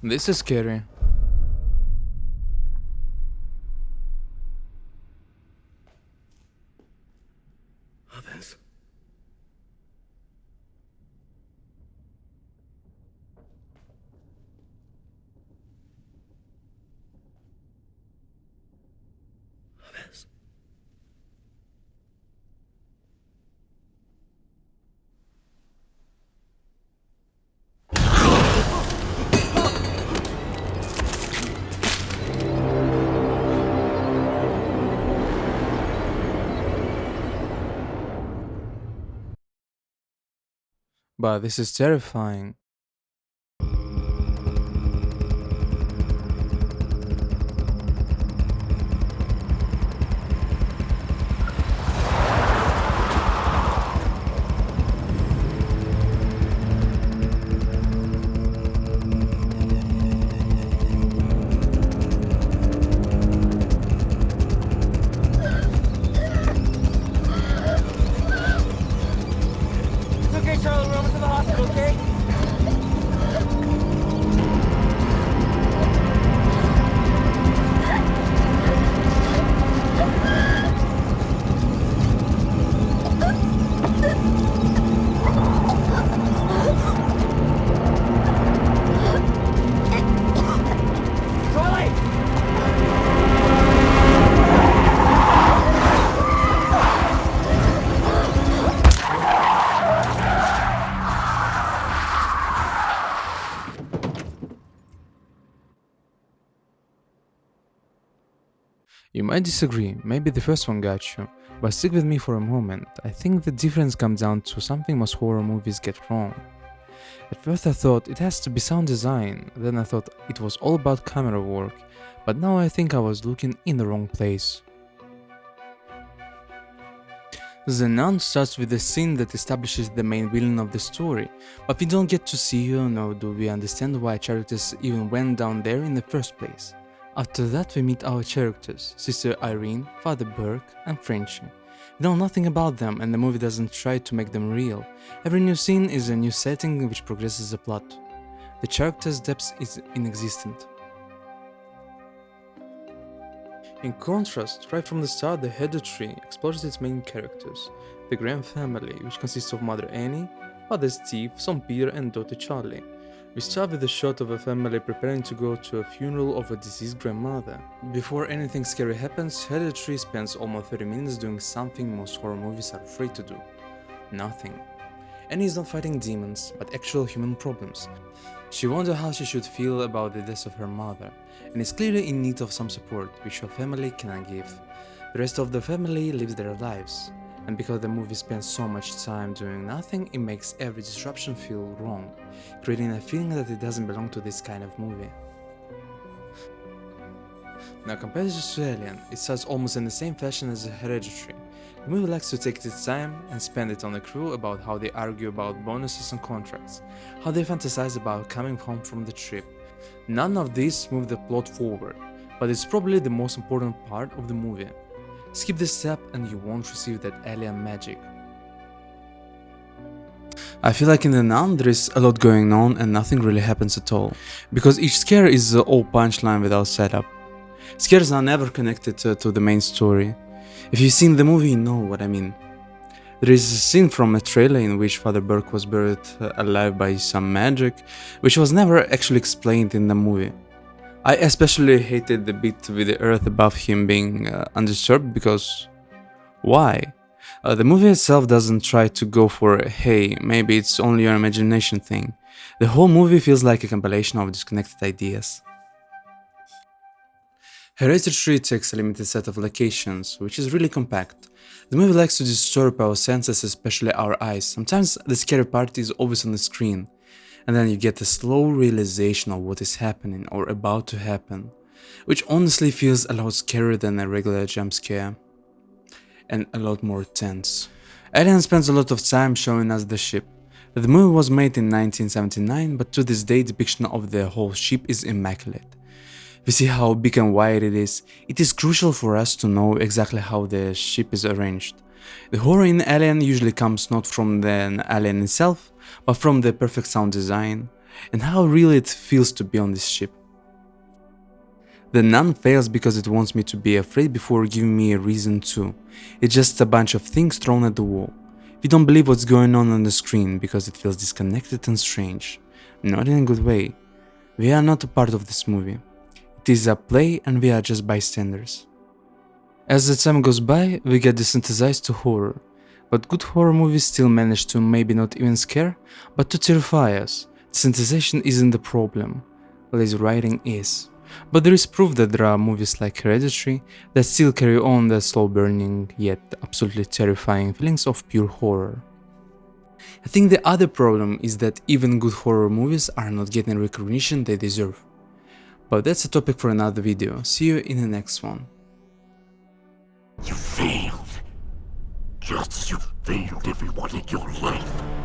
This is scary. Others. Others. But this is terrifying. It's okay, Charlie. We're almost to the hospital, okay? Charlie! You might disagree, maybe the first one got you, but stick with me for a moment. I think the difference comes down to something most horror movies get wrong. At first I thought it has to be sound design, then I thought it was all about camera work, but now I think I was looking in the wrong place. The Nun starts with a scene that establishes the main villain of the story, but we don't get to see her nor do we understand why characters even went down there in the first place. After that we meet our characters, Sister Irene, Father Burke, and Frenchie. We know nothing about them and the movie doesn't try to make them real. Every new scene is a new setting which progresses the plot. The character's depth is inexistent. In contrast, right from the start, the hereditary explores its main characters, the Graham family, which consists of Mother Annie, Father Steve, son Peter, and daughter Charlie. We start with a shot of a family preparing to go to a funeral of a deceased grandmother. Before anything scary happens, Hereditary spends almost 30 minutes doing something most horror movies are afraid to do. Nothing. Annie is not fighting demons, but actual human problems. She wonders how she should feel about the death of her mother, and is clearly in need of some support, which her family cannot give. The rest of the family lives their lives, and because the movie spends so much time doing nothing, it makes every disruption feel wrong, creating a feeling that it doesn't belong to this kind of movie. Now compared to Alien, it starts almost in the same fashion as Hereditary. The movie likes to take its time and spend it on the crew about how they argue about bonuses and contracts, how they fantasize about coming home from the trip. None of this moves the plot forward, but it's probably the most important part of the movie. Skip this step and you won't receive that alien magic. I feel like in The Nun there is a lot going on and nothing really happens at all, because each scare is all punchline without setup. Scares are never connected to the main story. If you've seen the movie, you know what I mean. There is a scene from a trailer in which Father Burke was buried alive by some magic, which was never actually explained in the movie. I especially hated the bit with the earth above him being undisturbed because... why? The movie itself doesn't try to go for a, hey, maybe it's only your imagination thing. The whole movie feels like a compilation of disconnected ideas. Hereditary takes a limited set of locations, which is really compact. The movie likes to disturb our senses, especially our eyes. Sometimes the scary part is always on the screen, and then you get a slow realization of what is happening or about to happen, which honestly feels a lot scarier than a regular jump scare, and a lot more tense. Alien spends a lot of time showing us the ship. The movie was made in 1979, but to this day depiction of the whole ship is immaculate. We see how big and wide it is. It is crucial for us to know exactly how the ship is arranged. The horror in Alien usually comes not from the alien itself, but from the perfect sound design, and how real it feels to be on this ship. The Nun fails because it wants me to be afraid before giving me a reason to. It's just a bunch of things thrown at the wall. We don't believe what's going on the screen because it feels disconnected and strange. Not in a good way. We are not a part of this movie. It is a play and we are just bystanders. As the time goes by, we get desensitized to horror. But good horror movies still manage to maybe not even scare, but to terrify us. Desensitization isn't the problem. Lazy writing is. But there is proof that there are movies like Hereditary that still carry on the slow burning yet absolutely terrifying feelings of pure horror. I think the other problem is that even good horror movies are not getting recognition they deserve. But that's a topic for another video. See you in the next one. You failed. Just as you failed everyone in your life.